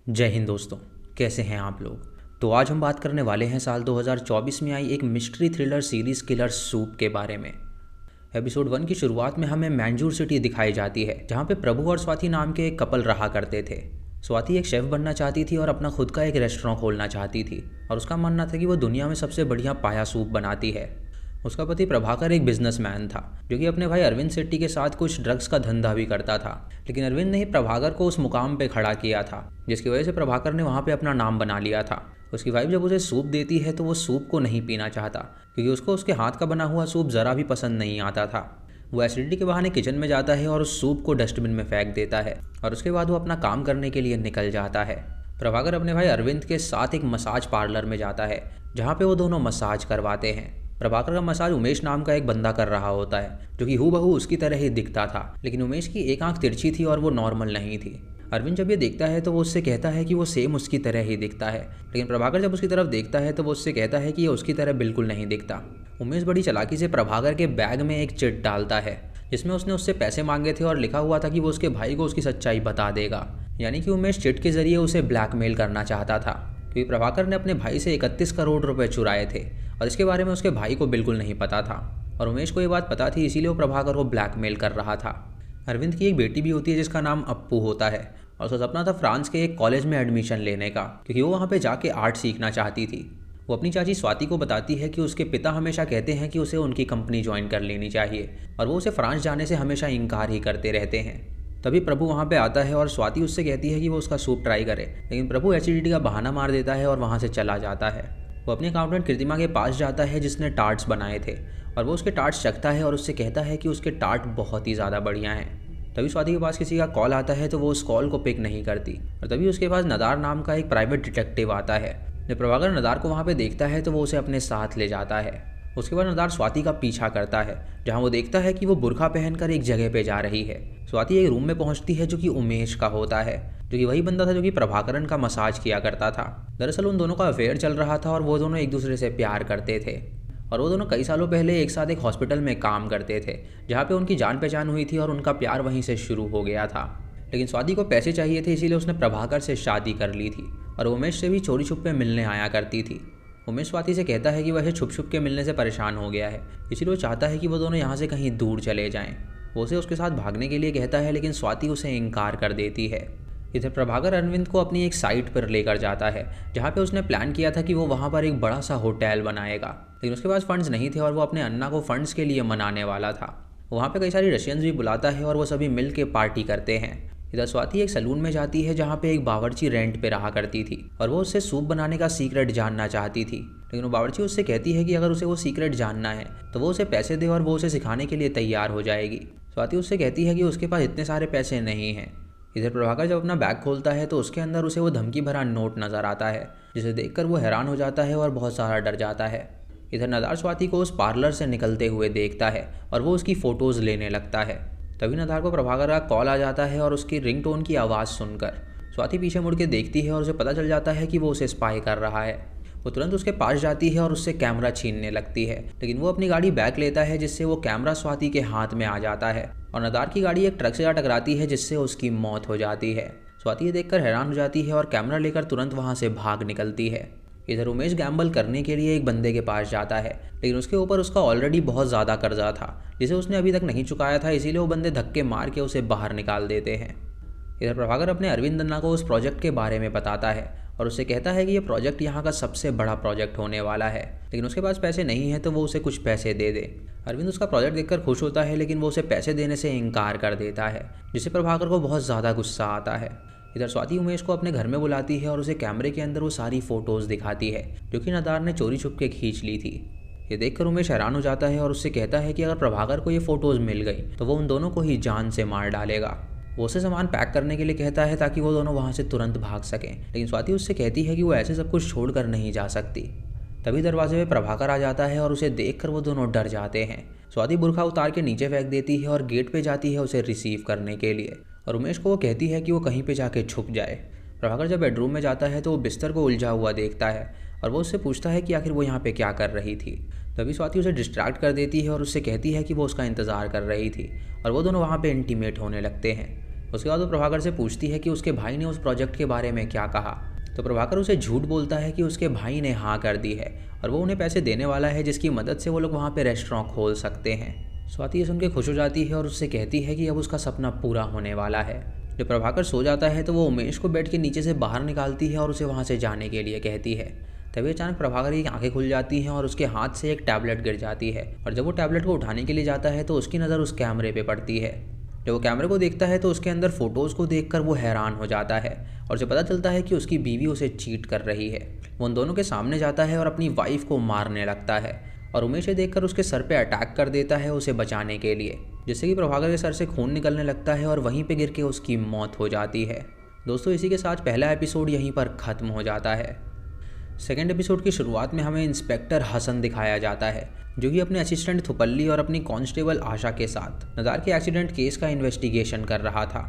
जय हिंद दोस्तों। कैसे हैं आप लोग। तो आज हम बात करने वाले हैं साल 2024 में आई एक mystery thriller series killer soup के बारे में। एपिसोड 1 की शुरुआत में हमें मैंजूर सिटी दिखाई जाती है, जहाँ पे प्रभु और स्वाति नाम के एक कपल रहा करते थे। स्वाति एक शेफ़ बनना चाहती थी और अपना खुद का एक रेस्टोरेंट खोलना चाहती थी, और उसका मानना था कि वो दुनिया में सबसे बढ़िया पाया सूप बनाती है। उसका पति प्रभाकर एक बिजनेसमैन था, जो कि अपने भाई अरविंद सेट्टी के साथ कुछ ड्रग्स का धंधा भी करता था। लेकिन अरविंद ने ही प्रभाकर को उस मुकाम पे खड़ा किया था, जिसकी वजह से प्रभाकर ने वहाँ पे अपना नाम बना लिया था। उसकी वाइफ जब उसे सूप देती है तो वो सूप को नहीं पीना चाहता, क्योंकि उसको उसके हाथ का बना हुआ सूप ज़रा भी पसंद नहीं आता था। वो एसिडिटी के बहाने किचन में जाता है और उस सूप को डस्टबिन में फेंक देता है, और उसके बाद वो अपना काम करने के लिए निकल जाता है। प्रभाकर अपने भाई अरविंद के साथ एक मसाज पार्लर में जाता है, जहाँ पे वो दोनों मसाज करवाते हैं। प्रभाकर का मसाज उमेश नाम का एक बंदा कर रहा होता है, जो कि हूबहू उसकी तरह ही दिखता था, लेकिन उमेश की एक आंख तिरछी थी और वो नॉर्मल नहीं थी। अरविंद जब ये देखता है तो वो उससे कहता है कि वो सेम उसकी तरह ही दिखता है, लेकिन प्रभाकर जब उसकी तरफ देखता है तो वो उससे कहता है कि ये उसकी तरह बिल्कुल नहीं दिखता। उमेश बड़ी चालाकी से प्रभाकर के बैग में एक चिट डालता है, जिसमें उसने उससे पैसे मांगे थे और लिखा हुआ था कि वो उसके भाई को उसकी सच्चाई बता देगा। यानी कि उमेश चिट के जरिए उसे ब्लैकमेल करना चाहता था, क्योंकि प्रभाकर ने अपने भाई से 31 करोड़ रुपए चुराए थे, और इसके बारे में उसके भाई को बिल्कुल नहीं पता था। और उमेश को ये बात पता थी, इसीलिए वो प्रभाकर को ब्लैकमेल कर रहा था। अरविंद की एक बेटी भी होती है जिसका नाम अप्पू होता है, और उसका सपना था फ्रांस के एक कॉलेज में एडमिशन लेने का, क्योंकि वो वहाँ पे जाके आर्ट सीखना चाहती थी। वो अपनी चाची स्वाति को बताती है कि उसके पिता हमेशा कहते हैं कि उसे उनकी कंपनी ज्वाइन कर लेनी चाहिए, और वो उसे फ्रांस जाने से हमेशा इनकार ही करते रहते हैं। तभी प्रभु वहाँ पे आता है और स्वाति उससे कहती है कि वो उसका सूप ट्राई करे, लेकिन प्रभु एसिडिटी का बहाना मार देता है और वहाँ से चला जाता है। वो अपने अकाउंटेंट कृतिमा के पास जाता है, जिसने टार्ट्स बनाए थे, और वो उसके टार्ट्स चखता है और उससे कहता है कि उसके टार्ट बहुत ही ज़्यादा बढ़िया हैं। तभी स्वाति के पास किसी का कॉल आता है, तो वो उस कॉल को पिक नहीं करती, और तभी उसके पास नदार नाम का एक प्राइवेट डिटेक्टिव आता है। जब प्रभाकर नदार को वहाँ पे देखता है तो वो उसे अपने साथ ले जाता है। उसके बाद नदार स्वाति का पीछा करता है, जहाँ वो देखता है कि वो बुर्खा पहनकर एक जगह पे जा रही है। स्वाति एक रूम में पहुँचती है जो कि उमेश का होता है, जो कि वही बंदा था जो कि प्रभाकरन का मसाज किया करता था। दरअसल उन दोनों का अफेयर चल रहा था और वो दोनों एक दूसरे से प्यार करते थे, और वो दोनों कई सालों पहले एक साथ एक हॉस्पिटल में काम करते थे, जहाँ पे उनकी जान पहचान हुई थी और उनका प्यार वहीं से शुरू हो गया था। लेकिन स्वाति को पैसे चाहिए थे, इसीलिए उसने प्रभाकर से शादी कर ली थी, और उमेश से भी चोरी छुप पे मिलने आया करती थी। उमेश स्वाति से कहता है कि वह छुप छुप के मिलने से परेशान हो गया है, इसीलिए वो चाहता है कि वो दोनों यहाँ से कहीं दूर चले जाएं। वो उसे उसके साथ भागने के लिए कहता है, लेकिन स्वाति उसे इनकार कर देती है। इधर प्रभाकर अरविंद को अपनी एक साइट पर लेकर जाता है, जहाँ पे उसने प्लान किया था कि वो वहाँ पर एक बड़ा सा होटल बनाएगा, लेकिन उसके पास फंड्स नहीं थे और वो अपने अन्ना को फंड्स के लिए मनाने वाला था। वहाँ पे कई सारी रशियंस भी बुलाता है और वो सभी मिल के पार्टी करते हैं। इधर स्वाति एक सैलून में जाती है, जहाँ पे एक बावर्ची रेंट पे रहा करती थी, और वो उससे सूप बनाने का सीक्रेट जानना चाहती थी। लेकिन वो बावर्ची उससे कहती है कि अगर उसे वो सीक्रेट जानना है तो वो उसे पैसे दे और वो उसे सिखाने के लिए तैयार हो जाएगी। स्वाति उससे कहती है कि उसके पास इतने सारे पैसे नहीं हैं। इधर प्रभाकर जब अपना बैग खोलता है तो उसके अंदर उसे वो धमकी भरा नोट नज़र आता है, जिसे देखकर वो हैरान हो जाता है और बहुत सारा डर जाता है। इधर नदार स्वाति को उस पार्लर से निकलते हुए देखता है और वो उसकी फ़ोटोज़ लेने लगता है। तभी नदार को प्रभाकर का कॉल आ जाता है, और उसकी रिंगटोन की आवाज़ सुनकर स्वाति पीछे मुड़ के देखती है और उसे पता चल जाता है कि वो उसे स्पाई कर रहा है। वो तुरंत उसके पास जाती है और उससे कैमरा छीनने लगती है, लेकिन वो अपनी गाड़ी बैक लेता है, जिससे वो कैमरा स्वाति के हाथ में आ जाता है, और नदार की गाड़ी एक ट्रक से जा टकराती है, जिससे उसकी मौत हो जाती है। स्वाति ये देखकर हैरान हो जाती है और कैमरा लेकर तुरंत वहाँ से भाग निकलती है। इधर उमेश गैम्बल करने के लिए एक बंदे के पास जाता है, लेकिन उसके ऊपर उसका ऑलरेडी बहुत ज़्यादा कर्जा था, जिसे उसने अभी तक नहीं चुकाया था, इसीलिए वो बंदे धक्के मार के उसे बाहर निकाल देते हैं। इधर प्रभाकर अपने अरविंद अन्ना को उस प्रोजेक्ट के बारे में बताता है और उससे कहता है कि ये प्रोजेक्ट यहाँ का सबसे बड़ा प्रोजेक्ट होने वाला है, लेकिन उसके पास पैसे नहीं है तो वो उसे कुछ पैसे दे दे। अरविंद उसका प्रोजेक्ट देखकर खुश होता है, लेकिन वो उसे पैसे देने से इनकार कर देता है, जिससे प्रभाकर को बहुत ज़्यादा गुस्सा आता है। इधर स्वाति उमेश को अपने घर में बुलाती है और उसे कैमरे के अंदर वो सारी फ़ोटोज़ दिखाती है जो कि नदार ने चोरी छुप के खींच ली थी। ये देखकर उमेश हैरान हो जाता है और उससे कहता है कि अगर प्रभाकर को ये फ़ोटोज़ मिल गई तो वो उन दोनों को ही जान से मार डालेगा। वो उसे सामान पैक करने के लिए कहता है ताकि वो दोनों वहाँ से तुरंत भाग सकें, लेकिन स्वाति उससे कहती है कि वो ऐसे सब कुछ छोड़कर नहीं जा सकती। तभी दरवाजे में प्रभाकर आ जाता है और उसे देखकर वो दोनों डर जाते हैं। स्वाति बुर्खा उतार के नीचे फेंक देती है और गेट पे जाती है उसे रिसीव करने के लिए, और उमेश को वो कहती है कि वो कहीं पे जाके छुप जाए। प्रभाकर जब बेडरूम में जाता है तो वो बिस्तर को उलझा हुआ देखता है और वो उससे पूछता है कि आखिर वो यहाँ पे क्या कर रही थी। तभी स्वाति उसे डिस्ट्रैक्ट कर देती है और उससे कहती है कि वो उसका इंतज़ार कर रही थी, और वो दोनों वहाँ पे इंटीमेट होने लगते हैं। उसके बाद वो प्रभाकर से पूछती है कि उसके भाई ने उस प्रोजेक्ट के बारे में क्या कहा। तो प्रभाकर उसे झूठ बोलता है कि उसके भाई ने हाँ कर दी है और वो उन्हें पैसे देने वाला है जिसकी मदद से वो लोग वहाँ पे रेस्टोरेंट खोल सकते हैं। स्वाति ये सुन के खुश हो जाती है और उससे कहती है कि अब उसका सपना पूरा होने वाला है। जब प्रभाकर सो जाता है तो वो उमेश को बेड के नीचे से बाहर निकालती है और उसे वहाँ से जाने के लिए कहती है। तभी अचानक प्रभाकर की आंखें खुल जाती हैं और उसके हाथ से एक टैबलेट गिर जाती है और जब वो टैबलेट को उठाने के लिए जाता है तो उसकी नज़र उस कैमरे पे पड़ती है। जब वो कैमरे को देखता है तो उसके अंदर फोटोज़ को देखकर वो हैरान हो जाता है और उसे पता चलता है कि उसकी बीवी उसे चीट कर रही है। वो उन दोनों के सामने जाता है और अपनी वाइफ को मारने लगता है और उमेश ये देखकर उसके सर पे अटैक कर देता है उसे बचाने के लिए, जिससे कि प्रभाकर के सर से खून निकलने लगता है और वहीं पे गिर के उसकी मौत हो जाती है। दोस्तों इसी के साथ पहला एपिसोड यहीं पर ख़त्म हो जाता है। सेकेंड एपिसोड की शुरुआत में हमें इंस्पेक्टर हसन दिखाया जाता है जो कि अपने असिस्टेंट थुपल्ली और अपनी कांस्टेबल आशा के साथ नदार के एक्सीडेंट केस का इन्वेस्टिगेशन कर रहा था।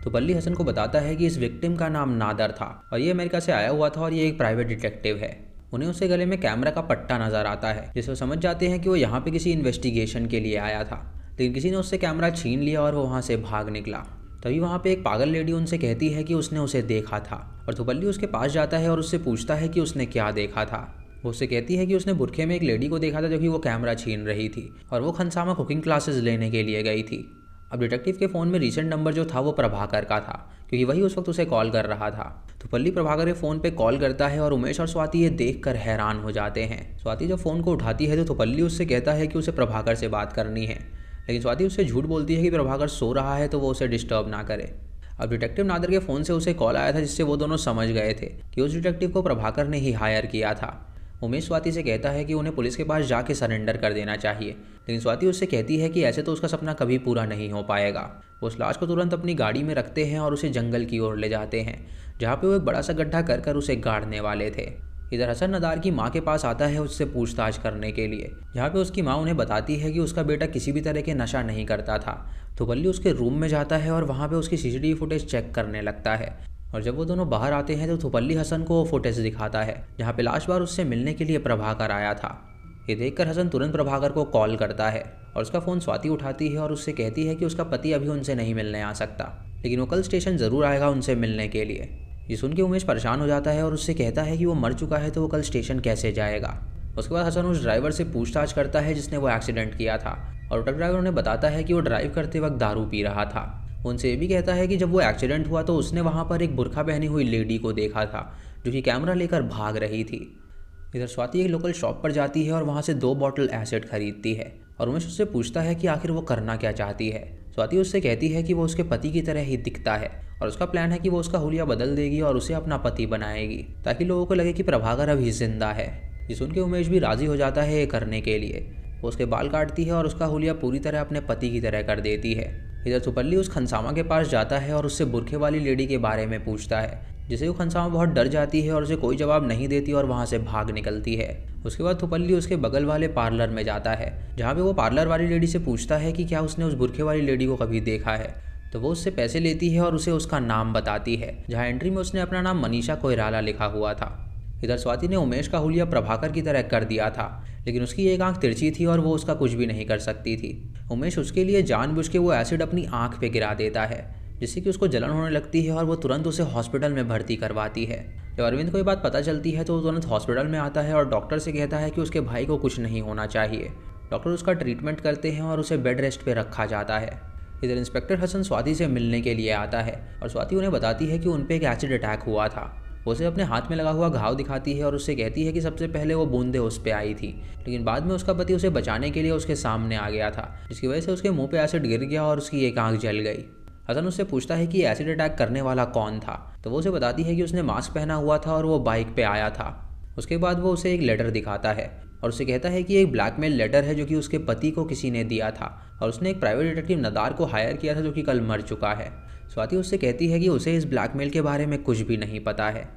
थुपल्ली हसन को बताता है कि इस विक्टिम का नाम नादर था और ये अमेरिका से आया हुआ था और ये एक प्राइवेट डिटेक्टिव है। उन्हें उसके गले में कैमरा का पट्टा नजर आता है जिससे वो समझ जाते हैं कि वो यहाँ पे किसी इन्वेस्टिगेशन के लिए आया था, लेकिन किसी ने उससे कैमरा छीन लिया और वो वहाँ से भाग निकला। तभी वहाँ पे एक पागल लेडी उनसे कहती है कि उसने उसे देखा था और थुपल्ली उसके पास जाता है और उससे पूछता है कि उसने क्या देखा था। वो उससे कहती है कि उसने बुरखे में एक लेडी को देखा था जो कि वो कैमरा छीन रही थी और वो खनसामा कुकिंग क्लासेस लेने के लिए गई थी। अब डिटेक्टिव के फ़ोन में रीसेंट नंबर जो था वो प्रभाकर का था क्योंकि वही उस वक्त उसे कॉल कर रहा था। थुपल्ली प्रभाकर के फ़ोन पे कॉल करता है और उमेश और स्वाति ये देखकर हैरान हो जाते हैं। स्वाति जब फ़ोन को उठाती है तो थुपल्ली उससे कहता है कि उसे प्रभाकर से बात करनी है, लेकिन स्वाति उससे झूठ बोलती है कि प्रभाकर सो रहा है तो वो उसे डिस्टर्ब ना करे। अब डिटेक्टिव नादर के फ़ोन से उसे कॉल आया था जिससे वो दोनों समझ गए थे कि उस डिटेक्टिव को प्रभाकर ने ही हायर किया था। उमेश स्वाति से कहता है कि उन्हें पुलिस के पास जाके सरेंडर कर देना चाहिए, लेकिन स्वाति उससे कहती है कि ऐसे तो उसका सपना कभी पूरा नहीं हो पाएगा। वो उस लाश को तुरंत अपनी गाड़ी में रखते हैं और उसे जंगल की ओर ले जाते हैं जहाँ पे वो एक बड़ा सा गड्ढा कर उसे गाड़ने वाले थे। इधर हसन नदार की माँ के पास आता है उससे पूछताछ करने के लिए, जहाँ पे उसकी माँ उन्हें बताती है कि उसका बेटा किसी भी तरह के नशा नहीं करता था। थुपल्ली उसके रूम में जाता है और वहाँ पे उसकी सीसीटीवी फुटेज चेक करने लगता है और जब वो दोनों बाहर आते हैं तो थुपल्ली हसन को वो फुटेज दिखाता है जहाँ पे लास्ट बार उससे मिलने के लिए प्रभाकर आया था। ये देखकर हसन तुरंत प्रभाकर को कॉल करता है और उसका फ़ोन स्वाति उठाती है और उससे कहती है कि उसका पति अभी उनसे नहीं मिलने आ सकता, लेकिन वो कल स्टेशन ज़रूर आएगा उनसे मिलने के लिए। ये सुन के उमेश परेशान हो जाता है और उससे कहता है कि वो मर चुका है तो वो कल स्टेशन कैसे जाएगा। उसके बाद हसन उस ड्राइवर से पूछताछ करता है जिसने वो एक्सीडेंट किया था और ट्रक ड्राइवर उन्हें बताता है कि वो ड्राइव करते वक्त दारू पी रहा था। उनसे ये भी कहता है कि जब वो एक्सीडेंट हुआ तो उसने वहाँ पर एक बुर्का पहनी हुई लेडी को देखा था जो कि कैमरा लेकर भाग रही थी। इधर स्वाति एक लोकल शॉप पर जाती है और वहाँ से 2 बॉटल एसिड खरीदती है और उमेश उससे पूछता है कि आखिर वो करना क्या चाहती है। स्वाति उससे कहती है कि वो उसके पति की तरह ही दिखता है और उसका प्लान है कि वो उसका हुलिया बदल देगी और उसे अपना पति बनाएगी ताकि लोगों को लगे कि प्रभाकर अभी जिंदा है। ये सुन के उमेश भी राजी हो जाता है ये करने के लिए। वो उसके बाल काटती है और उसका हुलिया पूरी तरह अपने पति की तरह कर देती है। इधर थुपल्ली उस खनसामा के पास जाता है और उससे बुरखे वाली लेडी के बारे में पूछता है, जिसे वो खनसामा बहुत डर जाती है और उसे कोई जवाब नहीं देती और वहाँ से भाग निकलती है। उसके बाद थुपल्ली उसके बगल वाले पार्लर में जाता है जहाँ पे वो पार्लर वाली लेडी से पूछता है कि क्या उसने उस बुरखे वाली लेडी को कभी देखा है। तो वो उससे पैसे लेती है और उसे उसका नाम बताती है, जहाँ एंट्री में उसने अपना नाम मनीषा कोइराला लिखा हुआ था। इधर स्वाति ने उमेश का हुलिया प्रभाकर की तरह कर दिया था, लेकिन उसकी एक आंख तिरछी थी और वो उसका कुछ भी नहीं कर सकती थी। उमेश उसके लिए जानबूझ के वो एसिड अपनी आंख पे गिरा देता है जिससे कि उसको जलन होने लगती है और वो तुरंत उसे हॉस्पिटल में भर्ती करवाती है। जब अरविंद को ये बात पता चलती है तो वो तुरंत हॉस्पिटल में आता है और डॉक्टर से कहता है कि उसके भाई को कुछ नहीं होना चाहिए। डॉक्टर उसका ट्रीटमेंट करते हैं और उसे बेड रेस्ट पे रखा जाता है। इधर इंस्पेक्टर हसन स्वाति से मिलने के लिए आता है और स्वाति उन्हें बताती है कि उन पर एक एसिड अटैक हुआ था। वो उसे अपने हाथ में लगा हुआ घाव दिखाती है और उससे कहती है कि सबसे पहले वो बूंदें उस पर आई थी, लेकिन बाद में उसका पति उसे बचाने के लिए उसके सामने आ गया था, जिसकी वजह से उसके मुंह पे एसिड गिर गया और उसकी एक आंख जल गई। हसन उससे पूछता है कि एसिड अटैक करने वाला कौन था, तो वो उसे बताती है कि उसने मास्क पहना हुआ था और वो बाइक पे आया था। उसके बाद वो उसे एक लेटर दिखाता है और उसे कहता है कि एक ब्लैकमेल लेटर है जो कि उसके पति को किसी ने दिया था और उसने एक प्राइवेट डिटेक्टिव नदार को हायर किया था जो कि कल मर चुका है। स्वाति उससे कहती है कि उसे इस ब्लैकमेल के बारे में कुछ भी नहीं पता है।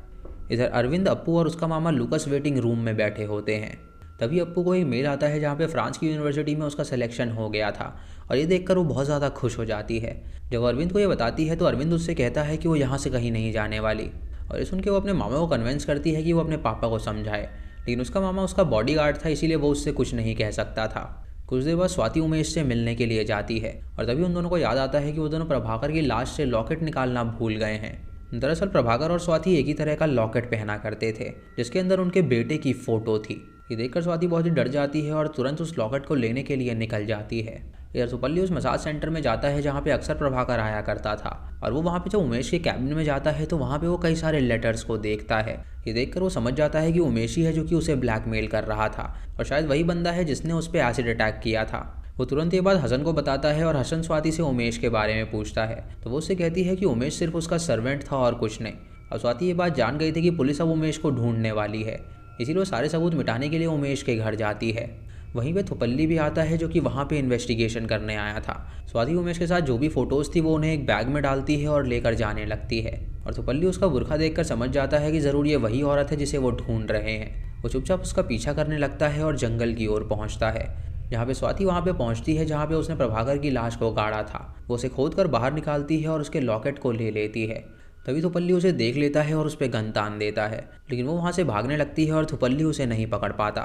इधर अरविंद, अप्पू और उसका मामा लुकस वेटिंग रूम में बैठे होते हैं। तभी अप्पू को एक मेल आता है जहाँ पे फ्रांस की यूनिवर्सिटी में उसका सिलेक्शन हो गया था और ये देखकर वो बहुत ज़्यादा खुश हो जाती है। जब अरविंद को ये बताती है तो अरविंद उससे कहता है कि वो यहाँ से कहीं नहीं जाने वाली और ये सुन के वो अपने मामा को कन्विंस करती है कि वो अपने पापा को समझाए, लेकिन उसका मामा उसका बॉडीगार्ड था इसीलिए वो उससे कुछ नहीं कह सकता था। कुछ देर बाद स्वाति उमेश से मिलने के लिए जाती है और तभी उन दोनों को याद आता है कि वो दोनों प्रभाकर की लाश से लॉकेट निकालना भूल गए हैं। दरअसल प्रभाकर और स्वाति एक ही तरह का लॉकेट पहना करते थे जिसके अंदर उनके बेटे की फोटो थी। ये देखकर स्वाति बहुत ही डर जाती है और तुरंत उस लॉकेट को लेने के लिए निकल जाती है। इधर सुपल्ली उस मसाज सेंटर में जाता है जहाँ पे अक्सर प्रभाकर आया करता था और वो वहाँ पे जब उमेश के कैबिन में जाता है तो वहाँ पे वो कई सारे लेटर्स को देखता है। ये देखकर वो समझ जाता है कि उमेश ही है जो कि उसे ब्लैकमेल कर रहा था और शायद वही बंदा है जिसने उस पर एसिड अटैक किया था। वो तुरंत ये बात हसन को बताता है और हसन स्वाति से उमेश के बारे में पूछता है तो वो उससे कहती है कि उमेश सिर्फ उसका सर्वेंट था और कुछ नहीं। और स्वाति ये बात जान गई थी कि पुलिस अब उमेश को ढूंढने वाली है, इसीलिए वो सारे सबूत मिटाने के लिए उमेश के घर जाती है। वहीं पे थुपल्ली भी आता है जो कि वहाँ पे इन्वेस्टिगेशन करने आया था। स्वाति उमेश के साथ जो भी फोटोज़ थी वो उन्हें एक बैग में डालती है और लेकर जाने लगती है और थुपल्ली उसका बुर्का देखकर समझ जाता है कि ज़रूर ये वही औरत है जिसे वो ढूंढ रहे हैं। वो चुपचाप उसका पीछा करने लगता है और जंगल की ओर पहुँचता है जहाँ पे स्वाति वहाँ पे पहुँचती है जहाँ पे उसने प्रभाकर की लाश को गाड़ा था। वो उसे खोद कर बाहर निकालती है और उसके लॉकेट को ले लेती है। तभी थुपल्ली उसे देख लेता है और उस पर गन तान देता है, लेकिन वो वहाँ से भागने लगती है और थुपल्ली उसे नहीं पकड़ पाता।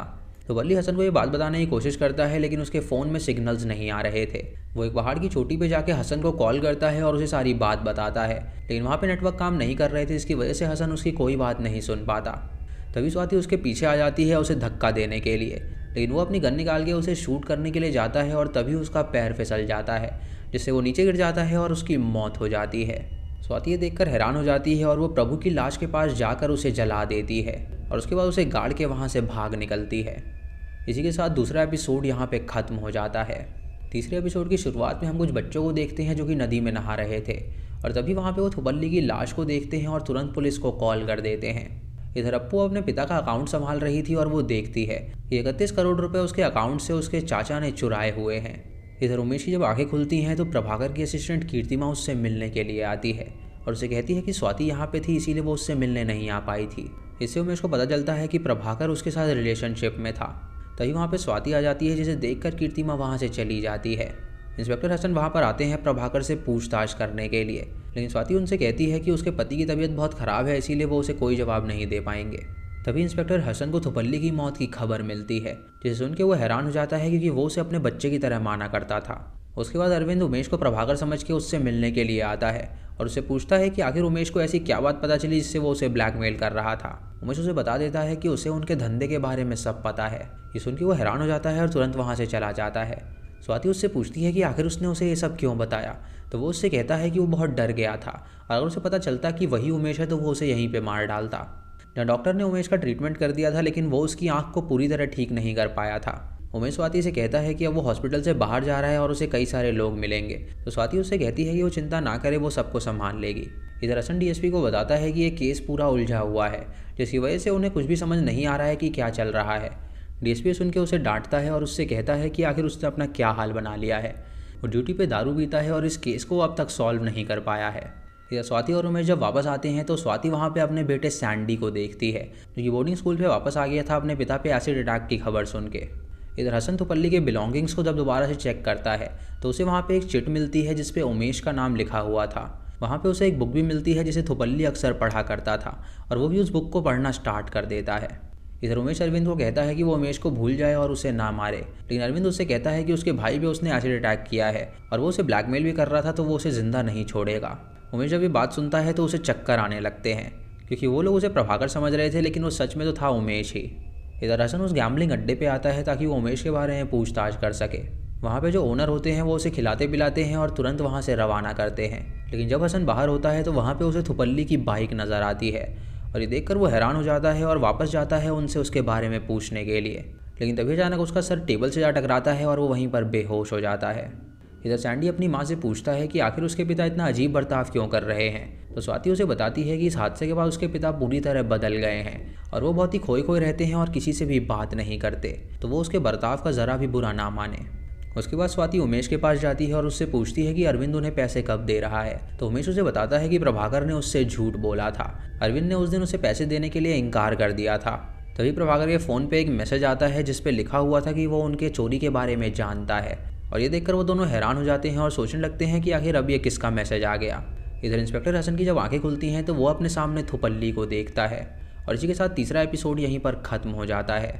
थुपल्ली हसन को ये बात बताने की कोशिश करता है लेकिन उसके फ़ोन में सिग्नल्स नहीं आ रहे थे। वो एक पहाड़ की चोटी पे जाके हसन को कॉल करता है और उसे सारी बात बताता है, लेकिन वहाँ पे नेटवर्क काम नहीं कर रहे थे जिसकी वजह से हसन उसकी कोई बात नहीं सुन पाता। तभी स्वाति उसके पीछे आ जाती है उसे धक्का देने के लिए, लेकिन वो अपनी गन निकाल के उसे शूट करने के लिए जाता है और तभी उसका पैर फिसल जाता है जिससे वो नीचे गिर जाता है और उसकी मौत हो जाती है। स्वाति ये देखकर हैरान हो जाती है और वो प्रभु की लाश के पास जाकर उसे जला देती है और उसके बाद उसे गाड़ के वहाँ से भाग निकलती है। इसी के साथ दूसरा एपिसोड यहाँ पे ख़त्म हो जाता है। तीसरे एपिसोड की शुरुआत में हम कुछ बच्चों को देखते हैं जो कि नदी में नहा रहे थे और तभी वहाँ पे वो थुपल्ली की लाश को देखते हैं और तुरंत पुलिस को कॉल कर देते हैं। इधर अप्पू अपने पिता का अकाउंट संभाल रही थी और वो देखती है कि 31 करोड़ रुपए उसके अकाउंट से उसके चाचा ने चुराए हुए हैं। इधर उमेश की जब आंखें खुलती हैं तो प्रभाकर की असिस्टेंट कीर्तिमा उससे मिलने के लिए आती है और उसे कहती है कि स्वाति यहाँ पे थी इसीलिए वो उससे मिलने नहीं आ पाई थी। इससे उमेश को पता चलता है कि प्रभाकर उसके साथ रिलेशनशिप में था। तभी वहाँ पे स्वाति आ जाती है जिसे देखकर कीर्तिमा वहाँ से चली जाती है। इंस्पेक्टर हसन वहाँ पर आते हैं प्रभाकर से पूछताछ करने के लिए, लेकिन स्वाति उनसे कहती है कि उसके पति की तबीयत बहुत ख़राब है इसीलिए वो उसे कोई जवाब नहीं दे पाएंगे। तभी इंस्पेक्टर हसन को थुपल्ली की मौत की खबर मिलती है जिसे सुन के वो हैरान हो जाता है क्योंकि वो उसे अपने बच्चे की तरह माना करता था। उसके बाद अरविंद उमेश को प्रभाकर समझ के उससे मिलने के लिए आता है और उससे पूछता है कि आखिर उमेश को ऐसी क्या बात पता चली जिससे वो उसे ब्लैकमेल कर रहा था। उमेश उसे बता देता है कि उसे उनके धंधे के बारे में सब पता है। ये सुन के वो हैरान हो जाता है और तुरंत वहाँ से चला जाता है। स्वाति उससे पूछती है कि आखिर उसने उसे ये सब क्यों बताया, तो वो उससे कहता है कि वो बहुत डर गया था और अगर उसे पता चलता कि वही उमेश है तो वो उसे यहीं पे मार डालता। जहाँ डॉक्टर ने उमेश का ट्रीटमेंट कर दिया था लेकिन वो उसकी आंख को पूरी तरह ठीक नहीं कर पाया था। उमेश स्वाति से कहता है कि अब वो हॉस्पिटल से बाहर जा रहा है और उसे कई सारे लोग मिलेंगे, तो स्वाति उससे कहती है कि वो चिंता ना करे, वो सबको संभाल लेगी। इधर हसन डीएसपी को बताता है कि ये केस पूरा उलझा हुआ है जिसकी वजह से उन्हें कुछ भी समझ नहीं आ रहा है कि क्या चल रहा है। डीएसपी सुन के उसे डांटता है और उससे कहता है कि आखिर उसने अपना क्या हाल बना लिया है। वो ड्यूटी पे दारू पीता है और इस केस को अब तक सॉल्व नहीं कर पाया है। इधर स्वाति और उमेश जब वापस आते हैं तो स्वाति वहाँ पे अपने बेटे सैंडी को देखती है जो कि बोर्डिंग स्कूल पे वापस आ गया था अपने पिता पे एसिड अटैक की खबर सुन के। इधर हसन थुपल्ली के बिलोंगिंग्स को जब दोबारा से चेक करता है तो उसे वहाँ पे एक चिट मिलती है जिसपे उमेश का नाम लिखा हुआ था। वहाँ पे उसे एक बुक भी मिलती है जिसे थुपल्ली अक्सर पढ़ा करता था और वो भी उस बुक को पढ़ना स्टार्ट कर देता है। इधर उमेश अरविंद को कहता है कि वो उमेश को भूल जाए और उसे ना मारे, लेकिन अरविंद उससे कहता है कि उसके भाई पे उसने एसिड अटैक किया है और वो उसे ब्लैकमेल भी कर रहा था तो वो उसे जिंदा नहीं छोड़ेगा। उमेश जब ये बात सुनता है तो उसे चक्कर आने लगते हैं क्योंकि वो लोग उसे प्रभाकर समझ रहे थे लेकिन वो सच में तो था उमेश ही। इधर हसन उस गैम्बलिंग अड्डे पे आता है ताकि वो उमेश के बारे में पूछताछ कर सके। वहाँ पे जो ओनर होते हैं वो उसे खिलाते पिलाते हैं और तुरंत वहाँ से रवाना करते हैं, लेकिन जब हसन बाहर होता है तो वहाँ पे उसे थुपल्ली की बाइक नज़र आती है और ये देखकर वो हैरान हो जाता है और वापस जाता है उनसे उसके बारे में पूछने के लिए, लेकिन तभी अचानक उसका सर टेबल से जा टकराता है और वो वहीं पर बेहोश हो जाता है। इधर सैंडी अपनी माँ से पूछता है कि आखिर उसके पिता इतना अजीब बर्ताव क्यों कर रहे हैं, तो स्वाति उसे बताती है कि इस हादसे के बाद उसके पिता पूरी तरह बदल गए हैं और वो बहुत ही खोए खोए रहते हैं और किसी से भी बात नहीं करते, तो वो उसके बर्ताव का ज़रा भी बुरा ना माने। उसके बाद स्वाति उमेश के पास जाती है और उससे पूछती है कि अरविंद उन्हें पैसे कब दे रहा है, तो उमेश उसे बताता है कि प्रभाकर ने उससे झूठ बोला था। अरविंद ने उस दिन उसे पैसे देने के लिए इनकार कर दिया था। तभी प्रभाकर के फ़ोन पे एक मैसेज आता है जिस पे लिखा हुआ था कि वो उनके चोरी के बारे में जानता है और ये देखकर वो दोनों हैरान हो जाते हैं और सोचने लगते हैं कि आखिर अब ये किसका मैसेज आ गया। इधर इंस्पेक्टर हसन की जब आंखें खुलती हैं तो वो अपने सामने थुपल्ली को देखता है और इसी के साथ तीसरा एपिसोड यहीं पर ख़त्म हो जाता है।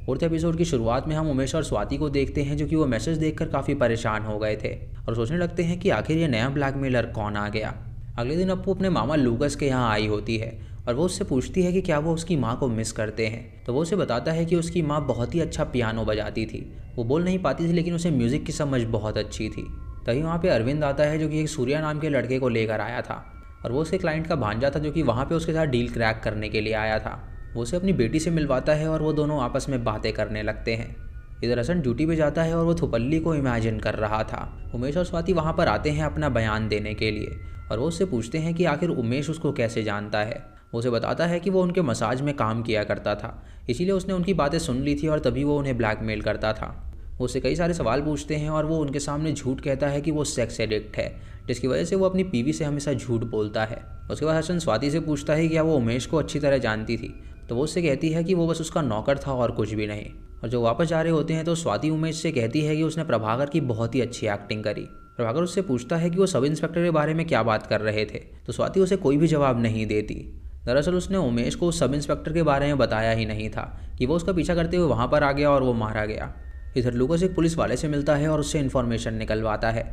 फोर्थ एपिसोड की शुरुआत में हम उमेश और स्वाति को देखते हैं जो कि वो मैसेज देखकर काफ़ी परेशान हो गए थे और सोचने लगते हैं कि आखिर ये नया ब्लैकमेलर कौन आ गया। अगले दिन अप्पू अपने मामा लूकस के यहाँ आई होती है और वो उससे पूछती है कि क्या वो उसकी माँ को मिस करते हैं। तो वो उसे बताता है कि उसकी माँ बहुत ही अच्छा पियानो बजाती थी। वो बोल नहीं पाती थी लेकिन उसे म्यूज़िक की समझ बहुत अच्छी थी। तभी वहाँ पे अरविंद आता है जो कि एक सूर्या नाम के लड़के को लेकर आया था और वो उसके क्लाइंट का भांजा था जो कि वहाँ पे उसके साथ डील क्रैक करने के लिए आया था। वो उसे अपनी बेटी से मिलवाता है और वो दोनों आपस में बातें करने लगते हैं। इधर हसन ड्यूटी पे जाता है और वो थुपल्ली को इमेजिन कर रहा था। उमेश और स्वाति वहाँ पर आते हैं अपना बयान देने के लिए और वो उससे पूछते हैं कि आखिर उमेश उसको कैसे जानता है। वो उसे बताता है कि वो उनके मसाज में काम किया करता था, इसीलिए उसने उनकी बातें सुन ली थी और तभी वो उन्हें ब्लैकमेल करता था। वो उससे कई सारे सवाल पूछते हैं और वो उनके सामने झूठ कहता है कि वो सेक्स एडिक्ट है, जिसकी वजह से वो अपनी बीवी से हमेशा झूठ बोलता है। उसके बाद हसन स्वाति से पूछता है कि क्या वो उमेश को अच्छी तरह जानती थी। तो वो उससे कहती है कि वो बस उसका नौकर था और कुछ भी नहीं। और जो वापस जा रहे होते हैं तो स्वाति उमेश से कहती है कि उसने प्रभाकर की बहुत ही अच्छी एक्टिंग करी। प्रभाकर उससे पूछता है कि वो सब इंस्पेक्टर के बारे में क्या बात कर रहे थे, तो स्वाति उसे कोई भी जवाब नहीं देती। दरअसल उसने उमेश को सब इंस्पेक्टर के बारे में बताया ही नहीं था कि वो उसका पीछा करते हुए वहाँ पर आ गया और वो मारा गया। इधर लूकस एक पुलिस वाले से मिलता है और उससे इन्फॉर्मेशन निकलवाता है,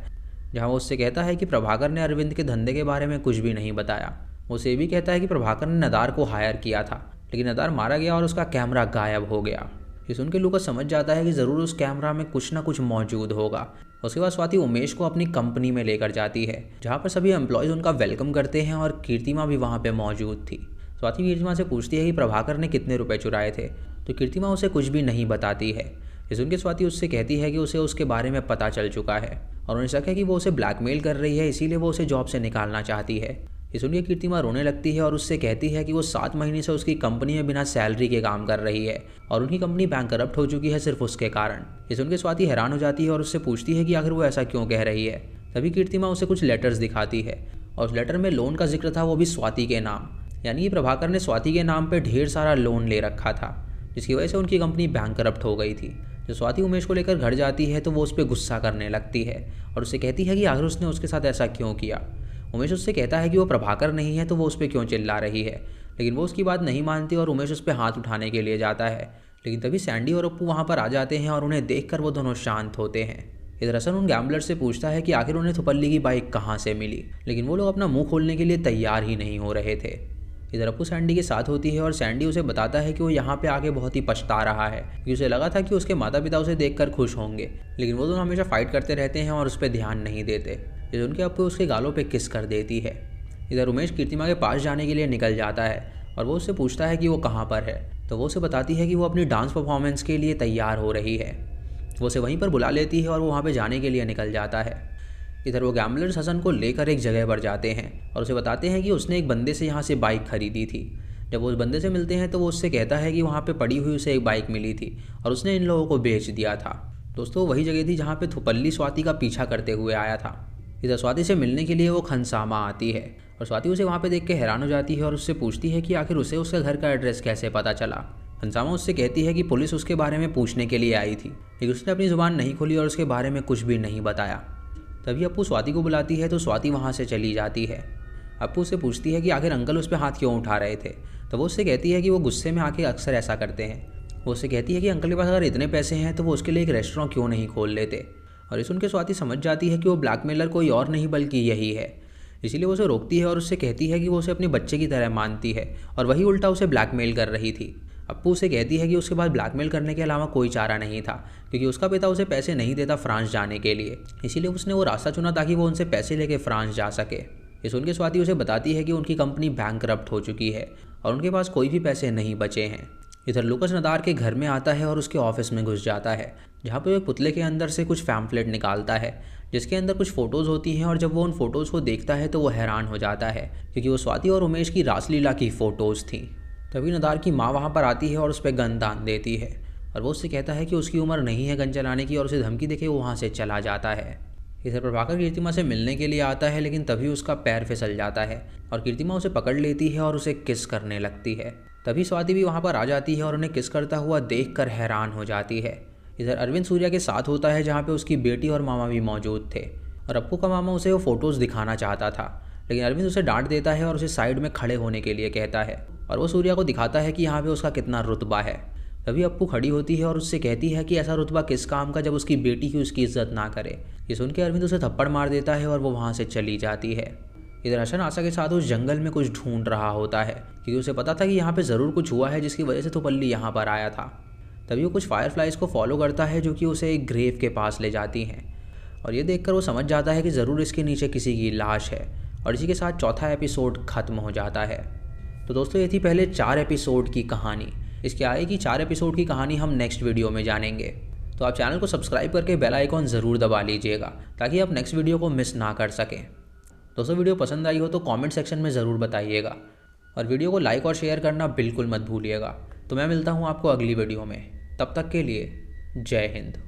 जहाँ वो उससे कहता है कि प्रभाकर ने अरविंद के धंधे के बारे में कुछ भी नहीं बताया। वो उसे भी कहता है कि प्रभाकर ने नदार को हायर किया था, लेकिन नदार मारा गया और उसका कैमरा गायब हो गया। ये सुन के लूकस समझ जाता है कि ज़रूर उस कैमरा में कुछ ना कुछ मौजूद होगा। उसके बाद स्वाति उमेश को अपनी कंपनी में लेकर जाती है, जहाँ पर सभी एम्प्लॉयज़ उनका वेलकम करते हैं और कीर्तिमा भी वहाँ पे मौजूद थी। स्वाति कीर्तिमा से पूछती है कि प्रभाकर ने कितने रुपए चुराए थे, तो कीर्तिमा उसे कुछ भी नहीं बताती है। ये सुन के स्वाति उससे कहती है कि उसे उसके बारे में पता चल चुका है और उन्हें शक है कि वो उसे ब्लैकमेल कर रही है, इसीलिए वो उसे जॉब से निकालना चाहती है। ये सुन के कीर्तिमा रोने लगती है और उससे कहती है कि वो 7 महीने से उसकी कंपनी में बिना सैलरी के काम कर रही है और उनकी कंपनी बैंकरप्ट हो चुकी है सिर्फ उसके कारण। ये सुन के स्वाति हैरान हो जाती है और उससे पूछती है कि आखिर वो ऐसा क्यों कह रही है। तभी कीर्तिमा उसे कुछ लेटर्स दिखाती है और उस लेटर में लोन का जिक्र था, वो भी स्वाति के नाम। यानी प्रभाकर ने स्वाति के नाम पर ढेर सारा लोन ले रखा था, जिसकी वजह से उनकी कंपनी बैंकरप्ट हो गई थी। जब स्वाति उमेश को लेकर घर जाती है तो वो उस पर गुस्सा करने लगती है और उससे कहती है कि आखिर उसने उसके साथ ऐसा क्यों किया। उमेश उससे कहता है कि वो प्रभाकर नहीं है तो वो उस पर क्यों चिल्ला रही है, लेकिन वो उसकी बात नहीं मानती और उमेश उस पर हाथ उठाने के लिए जाता है। लेकिन तभी सैंडी और अप्पू वहाँ पर आ जाते हैं और उन्हें देखकर वो दोनों शांत होते हैं। इधर हसन उन गैम्बलर से पूछता है कि आखिर उन्हें थुपल्ली की बाइक कहाँ से मिली, लेकिन वो लोग अपना मुंह खोलने के लिए तैयार ही नहीं हो रहे थे। इधर अप्पू सैंडी के साथ होती है और सैंडी उसे बताता है कि वो यहाँ पे आके बहुत ही पछता रहा है, क्योंकि उसे लगा था कि उसके माता पिता उसे देखकर खुश होंगे, लेकिन वो दोनों हमेशा फाइट करते रहते हैं और उस पर ध्यान नहीं देते। इधर उनके अप्पू उसके गालों पे किस कर देती है। इधर उमेश कीर्तिमा के पास जाने के लिए निकल जाता है और वो उससे पूछता है कि वो कहाँ पर है, तो वो उसे बताती है कि वो अपनी डांस परफॉर्मेंस के लिए तैयार हो रही है। वो उसे वहीं पर बुला लेती है और वो वहाँ पर जाने के लिए निकल जाता है। इधर वो गैम्बलर्स हसन को लेकर एक जगह पर जाते हैं और उसे बताते हैं कि उसने एक बंदे से यहाँ से बाइक खरीदी थी। जब वो उस बंदे से मिलते हैं तो वो उससे कहता है कि वहाँ पे पड़ी हुई उसे एक बाइक मिली थी और उसने इन लोगों को बेच दिया था। दोस्तों वही जगह थी जहाँ पे थुपल्ली स्वाति का पीछा करते हुए आया था। इधर स्वाति से मिलने के लिए वो खनसामा आती है और स्वाति उसे वहाँ पे देख के हैरान हो जाती है और उससे पूछती है कि आखिर उसे उसके घर का एड्रेस कैसे पता चला। खनसामा उससे कहती है कि पुलिस उसके बारे में पूछने के लिए आई थी, लेकिन उसने अपनी ज़ुबान नहीं खोली और उसके बारे में कुछ भी नहीं बताया। तभी अप्पू स्वाति को बुलाती है तो स्वाति वहाँ से चली जाती है। अप्पू से पूछती है कि आखिर अंकल उस पर हाथ क्यों उठा रहे थे, तो वो उससे कहती है कि वो गुस्से में आके अक्सर ऐसा करते हैं। वो उससे कहती है कि अंकल के पास अगर इतने पैसे हैं तो वो उसके लिए एक रेस्टोरेंट क्यों नहीं खोल लेते। और ये सुन के स्वाति समझ जाती है कि वो ब्लैकमेलर कोई और नहीं बल्कि यही है, इसीलिए वो उसे रोकती है और उससे कहती है कि वो उसे अपने बच्चे की तरह मानती है और वही उल्टा उसे ब्लैकमेल कर रही थी। अप्पू उसे कहती है कि उसके पास ब्लैकमेल करने के अलावा कोई चारा नहीं था, क्योंकि उसका पिता उसे पैसे नहीं देता फ्रांस जाने के लिए, इसीलिए उसने वो रास्ता चुना ताकि वो उनसे पैसे लेके फ्रांस जा सके। ये सुन के स्वाति उसे बताती है कि उनकी कंपनी बैंकरप्ट हो चुकी है और उनके पास कोई भी पैसे नहीं बचे हैं। इधर लूकस नदार के घर में आता है और उसके ऑफिस में घुस जाता है, जहाँ पे वो एक पुतले के अंदर से कुछ पैम्फलेट निकालता है जिसके अंदर कुछ फ़ोटोज़ होती हैं। और जब वो उन फ़ोटोज़ को देखता है तो वो हैरान हो जाता है, क्योंकि वो स्वाति और उमेश की रासलीला की फ़ोटोज़ थी। तभी नदार की माँ वहाँ पर आती है और उस पर गन तान देती है और वो उससे कहता है कि उसकी उम्र नहीं है गन चलाने की और उसे धमकी देके वो वहाँ से चला जाता है। इधर प्रभाकर कीर्तिमा से मिलने के लिए आता है, लेकिन तभी उसका पैर फिसल जाता है और कीर्तिमा उसे पकड़ लेती है और उसे किस करने लगती है। तभी स्वाति भी वहाँ पर आ जाती है और उन्हें किस करता हुआ देखकर हैरान हो जाती है। इधर अरविंद सूर्या के साथ होता है, जहाँ पे उसकी बेटी और मामा भी मौजूद थे और अप्पू का मामा उसे वो फ़ोटोज़ दिखाना चाहता था, लेकिन अरविंद उसे डांट देता है और उसे साइड में खड़े होने के लिए कहता है और वो सूर्या को दिखाता है कि यहाँ पे उसका कितना रुतबा है। तभी अप्पू खड़ी होती है और उससे कहती है कि ऐसा रुतबा किस काम का जब उसकी बेटी ही उसकी इज्जत ना करे। ये सुन के अरविंद उसे थप्पड़ मार देता है और वो वहाँ से चली जाती है। इधर हसन आशा के साथ उस जंगल में कुछ ढूंढ रहा होता है क्योंकि उसे पता था कि यहाँ पे ज़रूर कुछ हुआ है जिसकी वजह से तो पल्ली यहाँ पर आया था। तभी वो कुछ फायरफ्लाइज को फॉलो करता है जो कि उसे एक ग्रेव के पास ले जाती हैं और ये देखकर वो समझ जाता है कि ज़रूर इसके नीचे किसी की लाश है और इसी के साथ चौथा एपिसोड ख़त्म हो जाता है। तो दोस्तों ये थी पहले 4 एपिसोड की कहानी। इसके आगे की 4 एपिसोड की कहानी हम नेक्स्ट वीडियो में जानेंगे। तो आप चैनल को सब्सक्राइब करके बेल आइकॉन ज़रूर दबा लीजिएगा ताकि आप नेक्स्ट वीडियो को मिस ना कर सकें। दोस्तों वीडियो पसंद आई हो तो कमेंट सेक्शन में ज़रूर बताइएगा और वीडियो को लाइक और शेयर करना बिल्कुल मत भूलिएगा। तो मैं मिलता हूँ आपको अगली वीडियो में, तब तक के लिए जय हिंद।